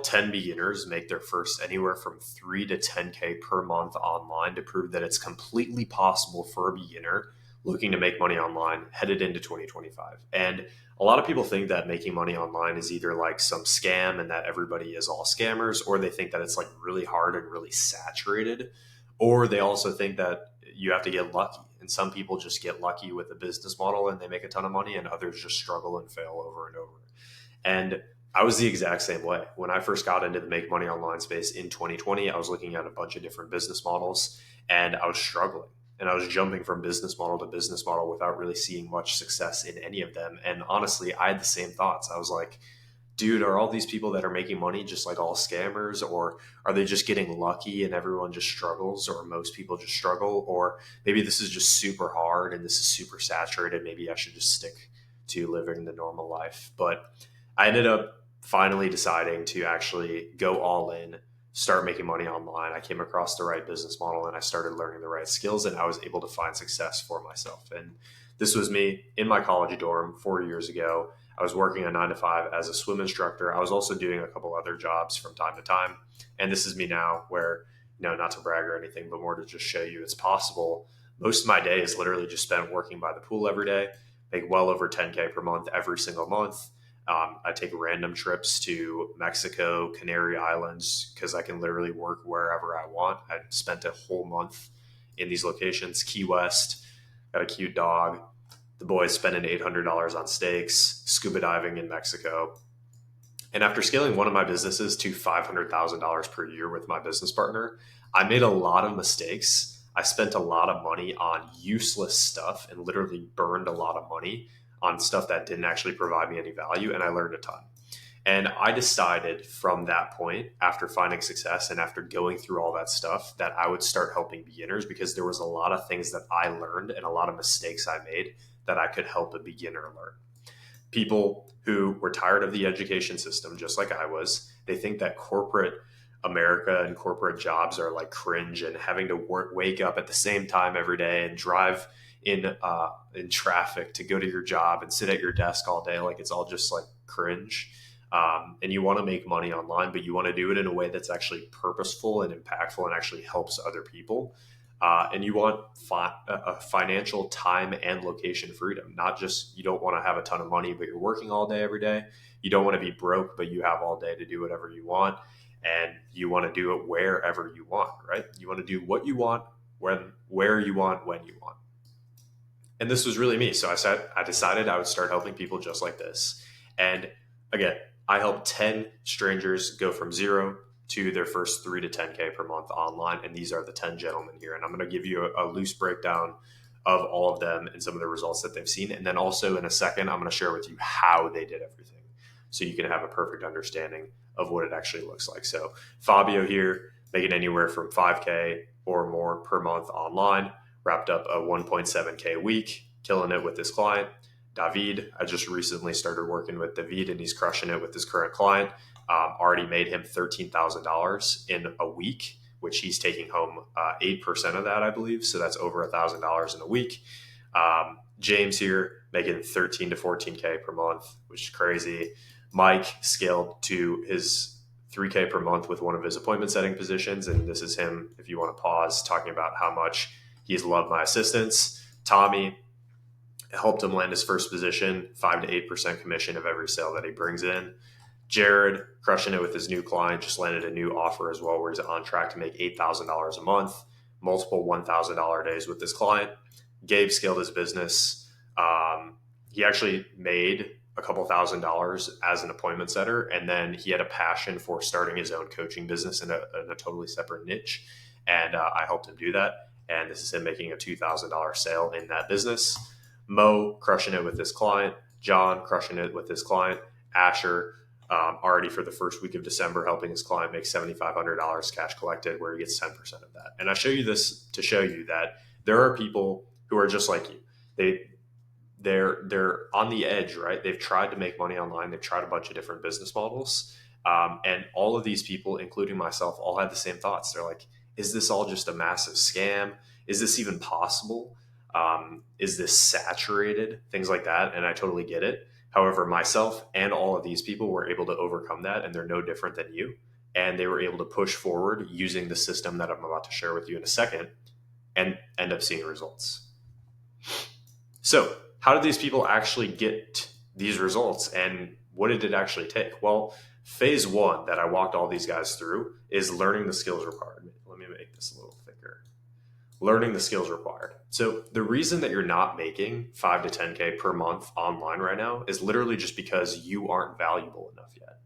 helped 10 beginners make their first anywhere from 3 to 10K per month online to prove that it's completely possible for a beginner looking to make money online headed into 2025. And a lot of people think that making money online is either like some scam and that everybody is all scammers, or they think that it's like really hard and really saturated, or they also think that you have to get lucky. And some people just get lucky with the business model and they make a ton of money, and others just struggle and fail over and over. And I was the exact same way. When I first got into the make money online space in 2020, I was looking at a bunch of different business models and I was struggling. And I was jumping from business model to business model without really seeing much success in any of them. And honestly, I had the same thoughts. I was like, dude, are all these people that are making money just like all scammers, or are they just getting lucky and everyone just struggles, or most people just struggle, or maybe this is just super hard and this is super saturated. Maybe I should just stick to living the normal life. But I ended up finally deciding to actually go all in, start making money online. I came across the right business model and I started learning the right skills, and I was able to find success for myself. And this was me in my college dorm 4 years ago. I was working a 9 to 5 as a swim instructor. I was also doing a couple other jobs from time to time. And this is me now where, not to brag or anything, but more to just show you it's possible. Most of my day is literally just spent working by the pool every day, make well over 10K per month every single month. I take random trips to Mexico, Canary Islands, because I can literally work wherever I want. I spent a whole month in these locations. Key West, got a cute dog. The boys spending $800 on steaks, scuba diving in Mexico. And after scaling one of my businesses to $500,000 per year with my business partner, I made a lot of mistakes. I spent a lot of money on useless stuff and literally burned a lot of money on stuff that didn't actually provide me any value. And I learned a ton. And I decided from that point, after finding success and after going through all that stuff, that I would start helping beginners, because there was a lot of things that I learned and a lot of mistakes I made that I could help a beginner learn. People who were tired of the education system, just like I was, they think that corporate America and corporate jobs are like cringe, and having to wake up at the same time every day and drive in traffic to go to your job and sit at your desk all day, like it's all just like cringe. And you want to make money online, but you want to do it in a way that's actually purposeful and impactful and actually helps other people. And you want financial time and location freedom. Not just, you don't want to have a ton of money, but you're working all day every day. You don't want to be broke, but you have all day to do whatever you want. And you want to do it wherever you want, right? You want to do what you want, where you want, when you want. And this was really me. So I decided I would start helping people just like this. And again, I helped 10 strangers go from zero to their first 3 to 10K per month online. And these are the 10 gentlemen here. And I'm going to give you a loose breakdown of all of them and some of the results that they've seen. And then also in a second, I'm going to share with you how they did everything, so you can have a perfect understanding of what it actually looks like. So Fabio here, making anywhere from 5K or more per month online, wrapped up a 1.7K a week, killing it with this client. David, I just recently started working with David and he's crushing it with his current client. Already made him $13,000 in a week, which he's taking home 8% of that, I believe. So that's over $1,000 in a week. James here making 13 to 14K per month, which is crazy. Mike scaled to his 3K per month with one of his appointment setting positions. And this is him, if you want to pause, talking about how much he's loved my assistance. Tommy, helped him land his first position, 5 to 8% commission of every sale that he brings in. Jared, crushing it with his new client, just landed a new offer as well, where he's on track to make $8,000 a month, multiple $1,000 days with this client. Gabe scaled his business. He actually made a couple $1,000s as an appointment setter, and then he had a passion for starting his own coaching business in a totally separate niche, and I helped him do that. And this is him making a $2,000 sale in that business. Mo, crushing it with this client. John, crushing it with this client. Asher, already for the first week of December, helping his client make $7,500 cash collected, where he gets 10% of that. And I show you this to show you that there are people who are just like you. They're on the edge, right? They've tried to make money online. They've tried a bunch of different business models. And all of these people, including myself, all had the same thoughts. They're like, is this all just a massive scam? Is this even possible? Is this saturated? Things like that. And I totally get it. However, myself and all of these people were able to overcome that, and they're no different than you. And they were able to push forward using the system that I'm about to share with you in a second and end up seeing results. So, how did these people actually get these results, and what did it actually take? Well, phase one that I walked all these guys through is learning the skills required. Let me make this a little thicker. Learning the skills required. So the reason that you're not making 5 to 10K per month online right now is literally just because you aren't valuable enough yet.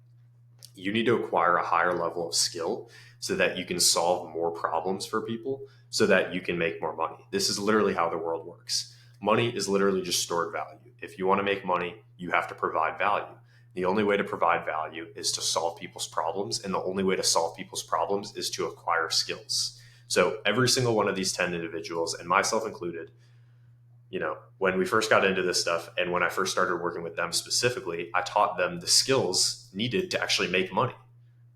You need to acquire a higher level of skill so that you can solve more problems for people so that you can make more money. This is literally how the world works. Money is literally just stored value. If you want to make money, you have to provide value. The only way to provide value is to solve people's problems, and the only way to solve people's problems is to acquire skills. So every single one of these 10 individuals, and myself included, when we first got into this stuff and when I first started working with them specifically, I taught them the skills needed to actually make money.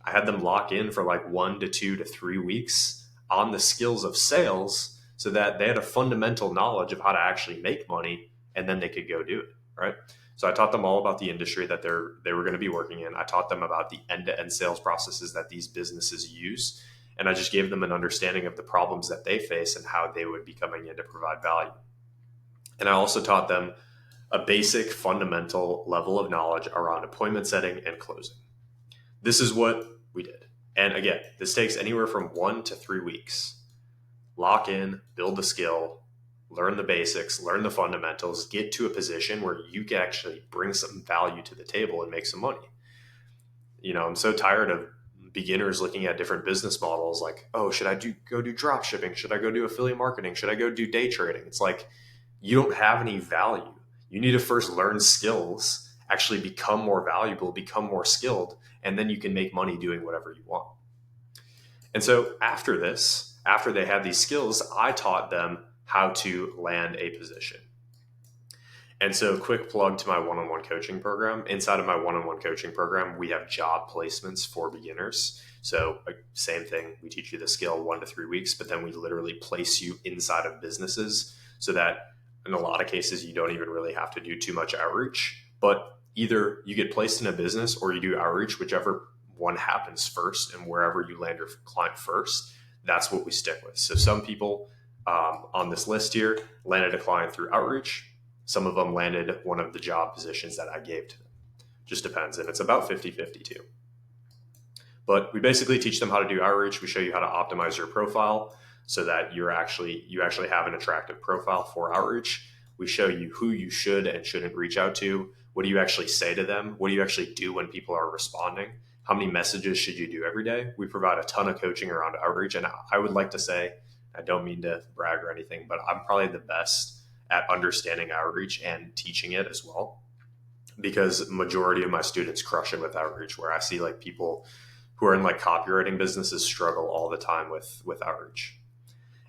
I had them lock in for like 1 to 2 to 3 weeks on the skills of sales so that they had a fundamental knowledge of how to actually make money, and then they could go do it, right? So I taught them all about the industry that they were going to be working in. I taught them about the end-to-end sales processes that these businesses use. And I just gave them an understanding of the problems that they face and how they would be coming in to provide value. And I also taught them a basic fundamental level of knowledge around appointment setting and closing. This is what we did. And again, this takes anywhere from 1 to 3 weeks. Lock in, build the skill, learn the basics, learn the fundamentals, get to a position where you can actually bring some value to the table and make some money. I'm so tired of beginners looking at different business models like, oh, should I go do drop shipping? Should I go do affiliate marketing? Should I go do day trading? It's like, you don't have any value. You need to first learn skills, actually become more valuable, become more skilled, and then you can make money doing whatever you want. And so after they had these skills, I taught them how to land a position. And so quick plug to my one-on-one coaching program. Inside of my one-on-one coaching program, we have job placements for beginners. So same thing, we teach you the skill 1 to 3 weeks, but then we literally place you inside of businesses so that in a lot of cases, you don't even really have to do too much outreach, but either you get placed in a business or you do outreach, whichever one happens first, and wherever you land your client first, that's what we stick with. So some people on this list here landed a client through outreach. Some of them landed one of the job positions that I gave to them. Just depends. And it's about 50-50 too. But we basically teach them how to do outreach. We show you how to optimize your profile so that you actually have an attractive profile for outreach. We show you who you should and shouldn't reach out to. What do you actually say to them? What do you actually do when people are responding? How many messages should you do every day? We provide a ton of coaching around outreach. And I would like to say, I don't mean to brag or anything, but I'm probably the best at understanding outreach and teaching it as well, because majority of my students crush it with outreach, where I see like people who are in like copywriting businesses struggle all the time with outreach.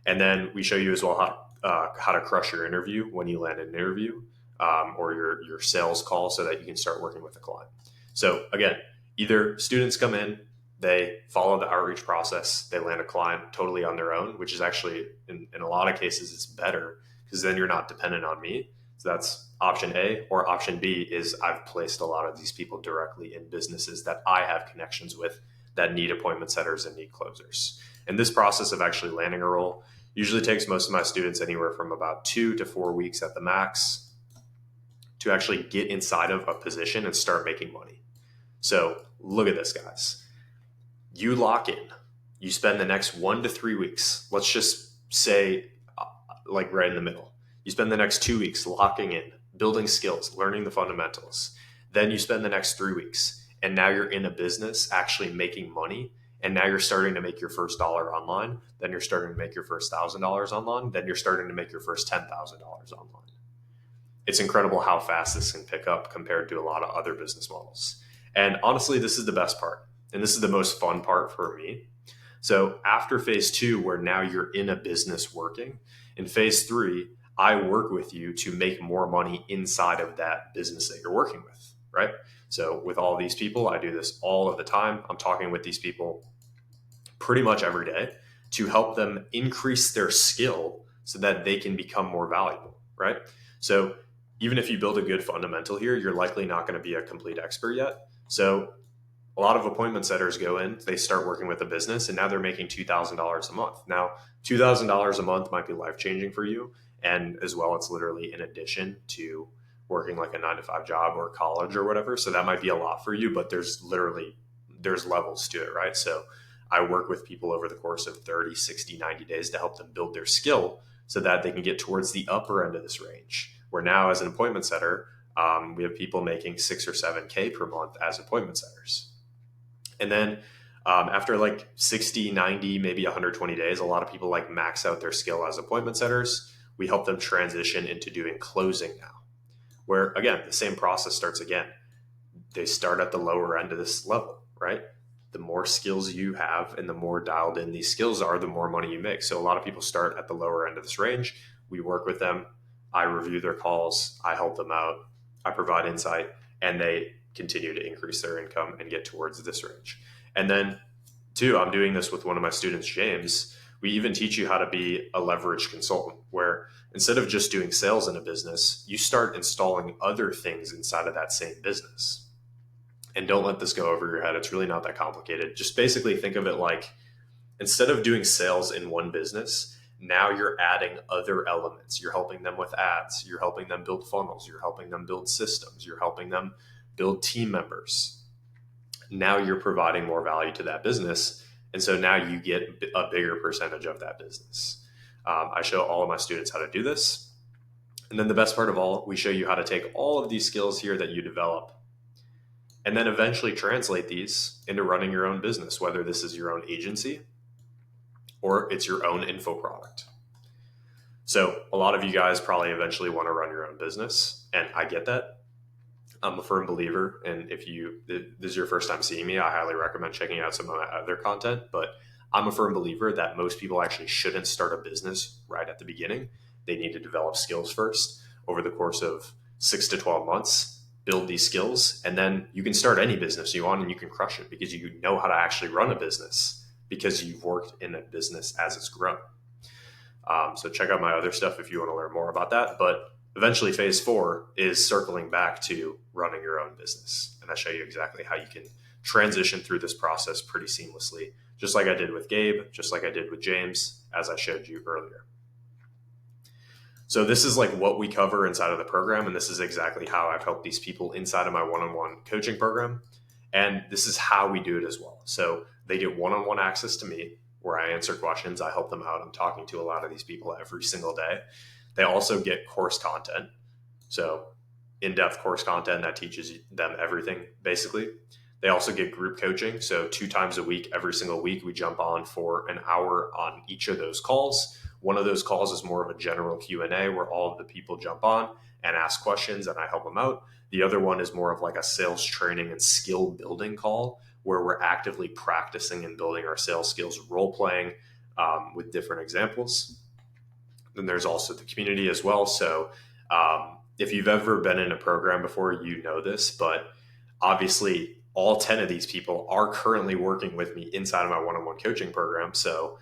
And then we show you as well how to crush your interview when you land an interview or your sales call so that you can start working with a client. So again, either students come in, they follow the outreach process, they land a client totally on their own, which is actually in a lot of cases it's better because then you're not dependent on me. So that's option A. Or option B is I've placed a lot of these people directly in businesses that I have connections with that need appointment setters and need closers. And this process of actually landing a role usually takes most of my students anywhere from about 2 to 4 weeks at the max to actually get inside of a position and start making money. So look at this, guys. You lock in. You spend the next 1 to 3 weeks. Let's just say like right in the middle. You spend the next 2 weeks locking in, building skills, learning the fundamentals. Then you spend the next 3 weeks, and now you're in a business actually making money. And now you're starting to make your first dollar online. Then you're starting to make your first $1,000 online. Then you're starting to make your first $10,000 online. It's incredible how fast this can pick up compared to a lot of other business models. And honestly, this is the best part. And this is the most fun part for me. So after phase 2, where now you're in a business working, in phase 3, I work with you to make more money inside of that business that you're working with, right? So with all these people, I do this all of the time. I'm talking with these people pretty much every day to help them increase their skill so that they can become more valuable, right? So even if you build a good fundamental here, you're likely not going to be a complete expert yet. So a lot of appointment setters go in, they start working with a business, and now they're making $2,000 a month. Now, $2,000 a month might be life changing for you. And as well, it's literally in addition to working like a 9 to 5 job or college or whatever. So that might be a lot for you, but there's levels to it, right? So I work with people over the course of 30, 60, 90 days to help them build their skill so that they can get towards the upper end of this range. Where now, as an appointment setter, we have people making 6 or 7K per month as appointment setters. And then after like 60, 90, maybe 120 days, a lot of people like max out their skill as appointment setters. We help them transition into doing closing now, where again, the same process starts again. They start at the lower end of this level, right? The more skills you have and the more dialed in these skills are, the more money you make. So a lot of people start at the lower end of this range. We work with them. I review their calls. I help them out. I provide insight, and they continue to increase their income and get towards this range. And then, two, I'm doing this with one of my students, James. We even teach you how to be a leverage consultant, where instead of just doing sales in a business, you start installing other things inside of that same business. And don't let this go over your head. It's really not that complicated. Just basically think of it like, instead of doing sales in one business, now you're adding other elements. You're helping them with ads. You're helping them build funnels. You're helping them build systems. You're helping them build team members. Now you're providing more value to that business. And so now you get a bigger percentage of that business. I show all of my students how to do this. And then the best part of all, we show you how to take all of these skills here that you develop and then eventually translate these into running your own business, whether this is your own agency or it's your own info product. So a lot of you guys probably eventually want to run your own business, and I get that. I'm a firm believer, and if this is your first time seeing me, I highly recommend checking out some of my other content, but I'm a firm believer that most people actually shouldn't start a business right at the beginning. They need to develop skills first over the course of 6 to 12 months, build these skills, and then you can start any business you want and you can crush it because you know how to actually run a business because you've worked in a business as it's grown. So check out my other stuff if you want to learn more about that. But eventually phase 4 is circling back to running your own business. And I show you exactly how you can transition through this process pretty seamlessly, just like I did with Gabe, just like I did with James, as I showed you earlier. So this is like what we cover inside of the program. And this is exactly how I've helped these people inside of my one-on-one coaching program. And this is how we do it as well. So they get one-on-one access to me where I answer questions. I help them out. I'm talking to a lot of these people every single day. They also get course content. So in-depth course content that teaches them everything, basically. They also get group coaching. So 2 times a week, every single week, we jump on for an hour on each of those calls. One of those calls is more of a general Q&A where all of the people jump on and ask questions and I help them out. The other one is more of like a sales training and skill building call where we're actively practicing and building our sales skills, role playing with different examples. Then there's also the community as well. So if you've ever been in a program before, you know this, but obviously all 10 of these people are currently working with me inside of my one-on-one coaching program. So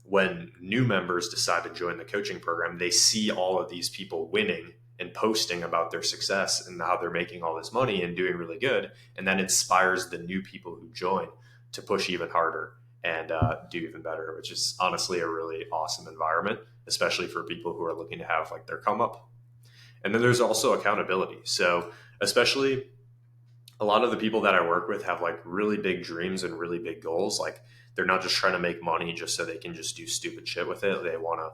when new members decide to join the coaching program, they see all of these people winning and posting about their success and how they're making all this money and doing really good. And that inspires the new people who join to push even harder and do even better, which is honestly a really awesome environment, especially for people who are looking to have like their come up. And then there's also accountability. So especially a lot of the people that I work with have like really big dreams and really big goals. Like they're not just trying to make money just so they can just do stupid shit with it. They want to,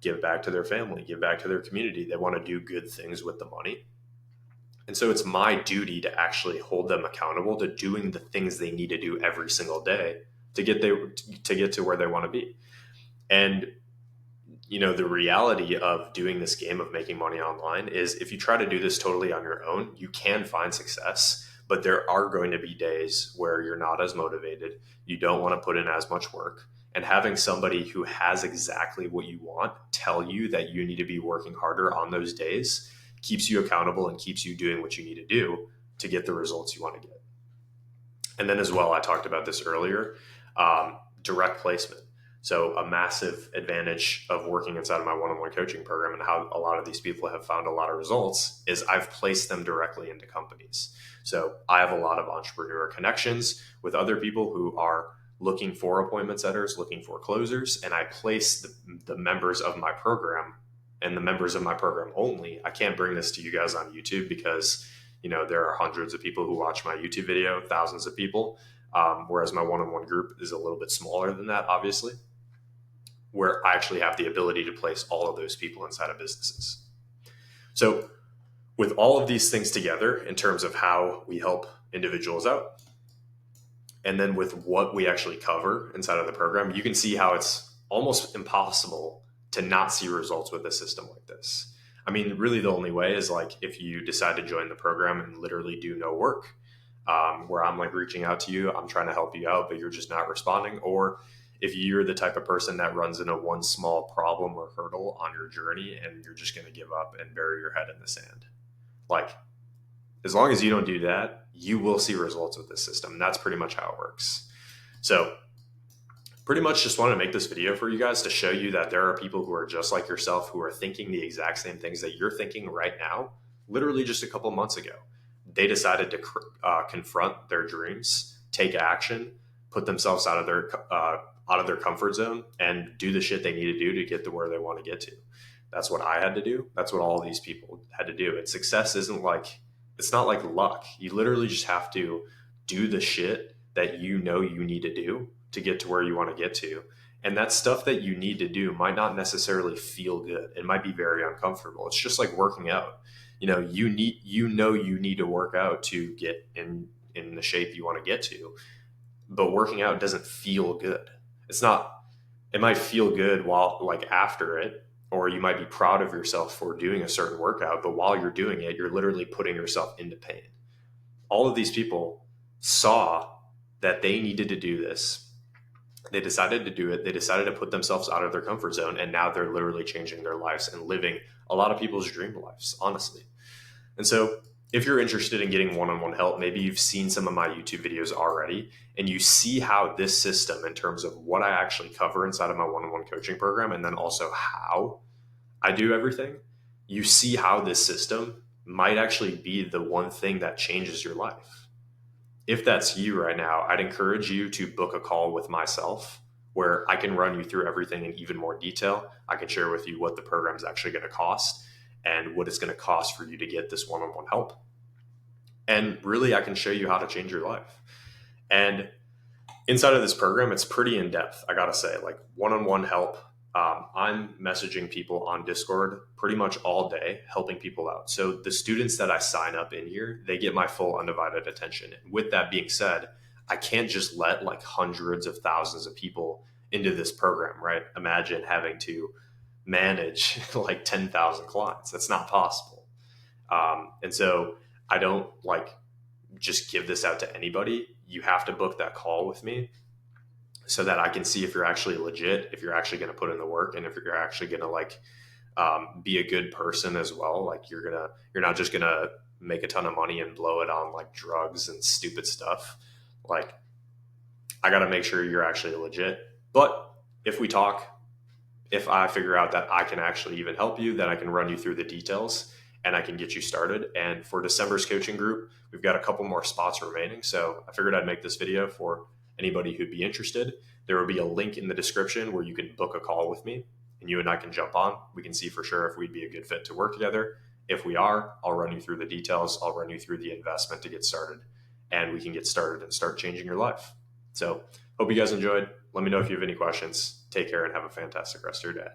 give back to their family, give back to their community. They want to do good things with the money. And so it's my duty to actually hold them accountable to doing the things they need to do every single day to get to where they want to be. And the reality of doing this game of making money online is if you try to do this totally on your own, you can find success, but there are going to be days where you're not as motivated. You don't want to put in as much work. And having somebody who has exactly what you want tell you that you need to be working harder on those days keeps you accountable and keeps you doing what you need to do to get the results you want to get. And then as well, I talked about this earlier, direct placement. So a massive advantage of working inside of my one-on-one coaching program and how a lot of these people have found a lot of results is I've placed them directly into companies. So I have a lot of entrepreneur connections with other people who are looking for appointment setters, looking for closers, and I place the members of my program and the members of my program only. I can't bring this to you guys on YouTube because, there are hundreds of people who watch my YouTube video, thousands of people, whereas my one-on-one group is a little bit smaller than that, obviously, where I actually have the ability to place all of those people inside of businesses. So with all of these things together in terms of how we help individuals out, and then with what we actually cover inside of the program, you can see how it's almost impossible to not see results with a system like this. I mean, really the only way is like if you decide to join the program and literally do no work, where I'm like reaching out to you, I'm trying to help you out, but you're just not responding. Or if you're the type of person that runs into one small problem or hurdle on your journey and you're just going to give up and bury your head in the sand. Like, as long as you don't do that, you will see results with this system. And that's pretty much how it works. So pretty much just wanted to make this video for you guys to show you that there are people who are just like yourself, who are thinking the exact same things that you're thinking right now, literally just a couple months ago. They decided to confront their dreams, take action, put themselves out of their comfort zone and do the shit they need to do to get to where they want to get to. That's what I had to do. That's what all these people had to do. And success it's not like luck. You literally just have to do the shit that you need to do to get to where you want to get to. And that stuff that you need to do might not necessarily feel good. It might be very uncomfortable. It's just like working out. You need to work out to get in the shape you want to get to. But working out doesn't feel good. It might feel good while like after it, or you might be proud of yourself for doing a certain workout, but while you're doing it, you're literally putting yourself into pain. All of these people saw that they needed to do this. They decided to do it. They decided to put themselves out of their comfort zone, and now they're literally changing their lives and living a lot of people's dream lives, honestly. And so if you're interested in getting one-on-one help, maybe you've seen some of my YouTube videos already, and you see how this system, in terms of what I actually cover inside of my one-on-one coaching program, and then also how I do everything, you see how this system might actually be the one thing that changes your life. If that's you right now, I'd encourage you to book a call with myself where I can run you through everything in even more detail. I can share with you what the program is actually going to cost and what it's going to cost for you to get this one-on-one help. And really, I can show you how to change your life. And inside of this program, it's pretty in-depth, I got to say, like one-on-one help. I'm messaging people on Discord pretty much all day, helping people out. So the students that I sign up in here, they get my full undivided attention. And with that being said, I can't just let like hundreds of thousands of people into this program, right? Imagine having to manage like 10,000 clients. That's not possible. And so I don't like just give this out to anybody. You have to book that call with me so that I can see if you're actually legit, if you're actually going to put in the work, and if you're actually going to be a good person as well. Like you're not just going to make a ton of money and blow it on like drugs and stupid stuff. Like I got to make sure you're actually legit. But if we talk, if I figure out that I can actually even help you, then I can run you through the details and I can get you started. And for December's coaching group, we've got a couple more spots remaining. So I figured I'd make this video for anybody who'd be interested. There will be a link in the description where you can book a call with me and you and I can jump on. We can see for sure if we'd be a good fit to work together. If we are, I'll run you through the details. I'll run you through the investment to get started, and we can get started and start changing your life. So hope you guys enjoyed. Let me know if you have any questions. Take care and have a fantastic rest of your day.